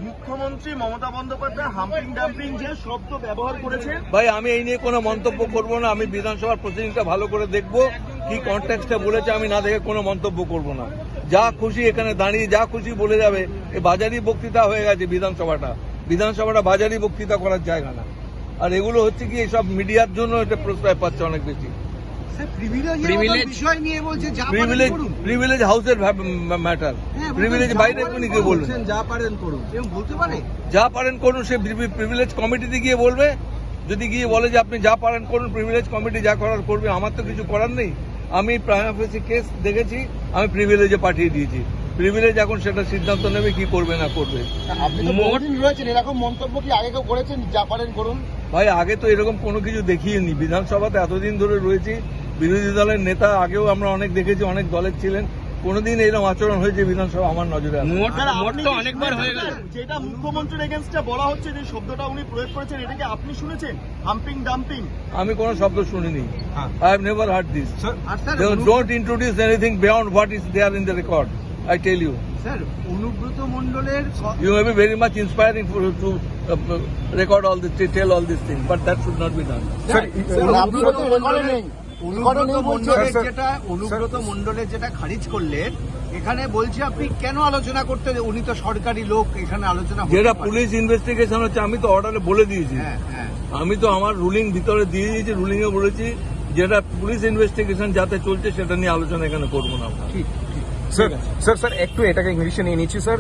মুখ্যমন্ত্রী Mamata Bandyopadhyay humping dumping যে শব্দ ব্যবহার করেছে। ভাই আমি এই নিয়ে কোনো মন্তব্য করব না। আমি বিধানসভার প্রসিডিংটা ভালো করে দেখব, কি কনটেক্সটে বলেছে আমি না দেখে কোনো মন্তব্য করব না। যা খুশি এখানে দাঁড়িয়ে যা খুশি বলে যাবে, এই বাজারি বক্তৃতা হয়ে গেছে। বিধানসভাটা বাজারি বক্তৃতা করার জায়গা না। আর এগুলো হচ্ছে কি এইসব মিডিয়ার জন্য এটা প্রশ্রয় পাচ্ছে অনেক বেশি। প্রিভিলেজ হাউসের ম্যাটার, প্রিভিলেজ বাইরে আপনি কি বলবেন? যা পারেন করুন, বলতে পারে যা পারেন করুন, সে প্রিভিলেজ কমিটিতে গিয়ে বলবে। যদি গিয়ে বলে যে আপনি যা পারেন করুন, প্রিভিলেজ কমিটি যা করার করবে, আমার তো কিছু করার নেই। আমি প্রাইম অফিসে কেস দেখেছি, আমি প্রিভিলেজে পাঠিয়ে দিয়েছি। প্রিভিলেজ এখন সেটা সিদ্ধান্ত নেবে কি করবে না করবে। আপনি তো বহুদিন রয়েছেন, এরকম মন্তব্য কি আগে কেউ করেছেন যা পারেন করুন? ভাই আগে তো এরকম কোনো কিছু দেখিয়েনি। বিধানসভাতে এতদিন ধরে রয়েছি, বিরোধী দলের নেতা আগেও আমরা অনেক দেখেছি, অনেক দলের ছিলেন, কোনোদিন এরকম আচরণ হয়েছে বিধানসভা আমার নজরে আসে। অনেকবার হয়ে গেল। যেটা মুখ্যমন্ত্রীর এগেইনস্টে বলা হচ্ছে, যে শব্দটা উনি প্রয়োগ করেছেন, এটাকে আপনি শুনেছেন? হাম্পিং ডাম্পিং আমি কোনো শব্দ শুনিনি। I have never heard this. Don't introduce anything beyond what is there in the record. I tell you. Sir, Anubrata মণ্ডলের You may be very much inspiring to record all this, tell all these things, but that should not be done. Anubrata মণ্ডলের যেটা খারিজ করলেন, এখানে বলছি আপনি কেন আলোচনা করতে? উনি তো সরকারি লোক, এখানে আলোচনা যেটা পুলিশ ইনভেস্টিগেশন হচ্ছে, আমি তো অর্ডারে বলে দিয়েছি। আমি তো আমার রুলিং ভিতরে দিয়ে দিয়েছি, রুলিং এ বলেছি যেটা পুলিশ ইনভেস্টিগেশন যাতে চলছে সেটা নিয়ে আলোচনা এখানে করবো না। স্যার একটু এটাকে ইংলিশে নিয়ে নিচ্ছি স্যার।